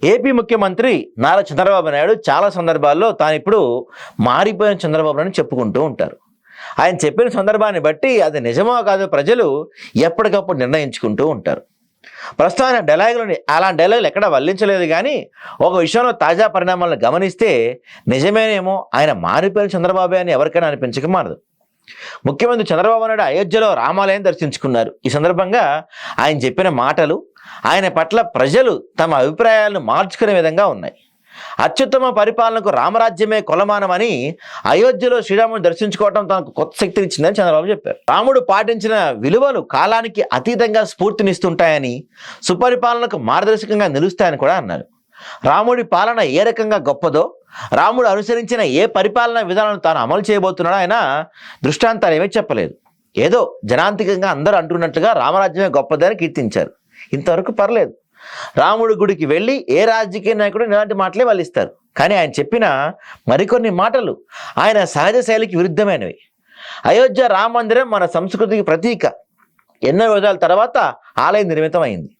AP ముఖ్యమంత్రి నారా చంద్రబాబు నాయుడు చాలా సందర్భాల్లో తాను ఇప్పుడు మారిపోయిన చంద్రబాబు నాయుడు చెప్పుకుంటూ ఉంటారు. ఆయన చెప్పిన సందర్భాన్ని బట్టి అది నిజమో కాదో ప్రజలు ఎప్పటికప్పుడు నిర్ణయించుకుంటూ ఉంటారు. ప్రస్తుతం ఆయన డైలాగులని అలాంటి డైలాగులు ఎక్కడ వల్లించలేదు. కానీ ఒక విషయంలో తాజా పరిణామాలను గమనిస్తే నిజమేనేమో ఆయన మారిపోయిన చంద్రబాబే అని ఎవరికైనా అనిపించక మారదు. ముఖ్యమంత్రి చంద్రబాబు నాయుడు అయోధ్యలో రామాలయం దర్శించుకున్నారు. ఈ సందర్భంగా ఆయన చెప్పిన మాటలు ఆయన పట్ల ప్రజలు తమ అభిప్రాయాలను మార్చుకునే విధంగా ఉన్నాయి. అత్యుత్తమ పరిపాలనకు రామరాజ్యమే కొలమానమని అయోధ్యలో శ్రీరాముడు దర్శించుకోవడం తనకు కొత్త శక్తిని ఇచ్చిందని చంద్రబాబు చెప్పారు. రాముడు పాటించిన విలువలు కాలానికి అతీతంగా స్ఫూర్తినిస్తుంటాయని, సుపరిపాలనకు మార్గదర్శకంగా నిలుస్తాయని కూడా అన్నారు. రాముడి పాలన ఏ రకంగా గొప్పదో, రాముడు అనుసరించిన ఏ పరిపాలనా విధానాలను తాను అమలు చేయబోతున్నాడో ఆయన దృష్టాంతాలు ఏమీ చెప్పలేదు. ఏదో జనాంతికంగా అందరూ అంటున్నట్లుగా రామరాజ్యమే గొప్పదని కీర్తించారు. ఇంతవరకు పర్లేదు. రాముడి గుడికి వెళ్ళి ఏ రాజకీయ నాయకుడు ఇలాంటి మాటలే వల్లిస్తారు. కానీ ఆయన చెప్పిన మరికొన్ని మాటలు ఆయన సహజ శైలికి విరుద్ధమైనవి. అయోధ్య రామ మందిరం మన సంస్కృతికి ప్రతీక. ఎన్నో యుగాల తర్వాత ఆలయం నిర్మితమైంది.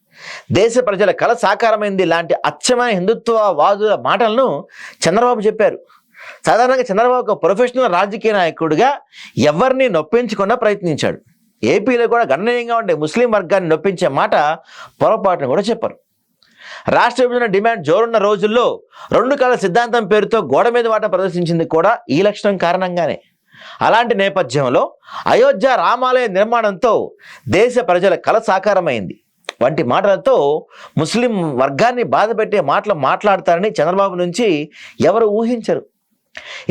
దేశ ప్రజల కళ సాకారమైంది. ఇలాంటి అచ్చమైన హిందుత్వవాదుల మాటలను చంద్రబాబు చెప్పారు. సాధారణంగా చంద్రబాబు ఒక ప్రొఫెషనల్ రాజకీయ నాయకుడిగా ఎవరిని నొప్పించకుండా ప్రయత్నించాడు. ఏపీలో కూడా గణనీయంగా ఉండే ముస్లిం వర్గాన్ని నొప్పించే మాట పొరపాటును కూడా చెప్పరు. రాష్ట్ర విభజన డిమాండ్ జోరున్న రోజుల్లో రెండు కళ సిద్ధాంతం పేరుతో గోడ మీద మాట ప్రదర్శించింది కూడా ఈ లక్షణం కారణంగానే. అలాంటి నేపథ్యంలో అయోధ్య రామాలయ నిర్మాణంతో దేశ ప్రజల కళ సాకారమైంది వంటి మాటలతో ముస్లిం వర్గాన్ని బాధపెట్టే మాటలు మాట్లాడతారని చంద్రబాబు నుంచి ఎవరు ఊహించరు.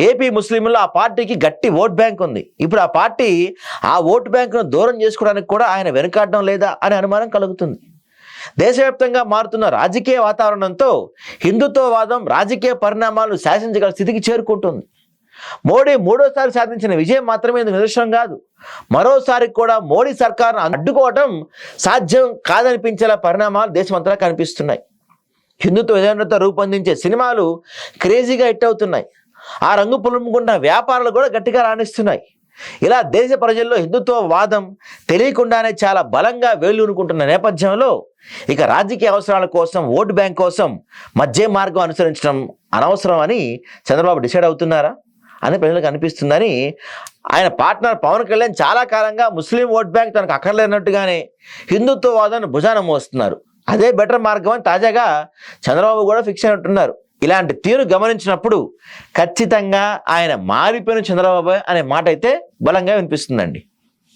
ఏపీ ముస్లింలో ఆ పార్టీకి గట్టి ఓట్ బ్యాంక్ ఉంది. ఇప్పుడు ఆ పార్టీ ఆ ఓటు బ్యాంకును దూరం చేసుకోవడానికి కూడా ఆయన వెనుకాడడం లేదా అనే అనుమానం కలుగుతుంది. దేశవ్యాప్తంగా మారుతున్న రాజకీయ వాతావరణంతో హిందుత్వవాదం రాజకీయ పరిణామాలు శాసించగల స్థితికి చేరుకుంటుంది. మోడీ మూడోసారి సాధించిన విజయం మాత్రమే నిదర్శనం కాదు. మరోసారి కూడా మోడీ సర్కార్ను అడ్డుకోవటం సాధ్యం కాదనిపించేలా పరిణామాలు దేశమంతటా కనిపిస్తున్నాయి. హిందుత్వ విధానంతో రూపొందించే సినిమాలు క్రేజీగా హిట్ అవుతున్నాయి. ఆ రంగు పులుముకున్న వ్యాపారాలు కూడా గట్టిగా రాణిస్తున్నాయి. ఇలా దేశ ప్రజల్లో హిందుత్వవాదం తెలియకుండానే చాలా బలంగా వేళ్ళూనుకుంటున్న నేపథ్యంలో ఇక రాజకీయ అవసరాల కోసం, ఓటు బ్యాంక్ కోసం మధ్య మార్గం అనుసరించడం అనవసరం అని చంద్రబాబు డిసైడ్ అవుతున్నారా అని ప్రజలకు అనిపిస్తుందని ఆయన పార్ట్నర్ పవన్ కళ్యాణ్ చాలా కాలంగా ముస్లిం ఓట్ బ్యాంక్ తనకు అక్కర్లేనట్టుగానే హిందుత్వవాదాన్ని భుజాన మోస్తున్నారు. అదే బెటర్ మార్గం అని తాజాగా చంద్రబాబు కూడా ఫిక్స్ అయినట్టున్నారు. ఇలాంటి తీరు గమనించినప్పుడు ఖచ్చితంగా ఆయన మారిపోయిన చంద్రబాబు అనే మాట అయితే బలంగా వినిపిస్తుందండి.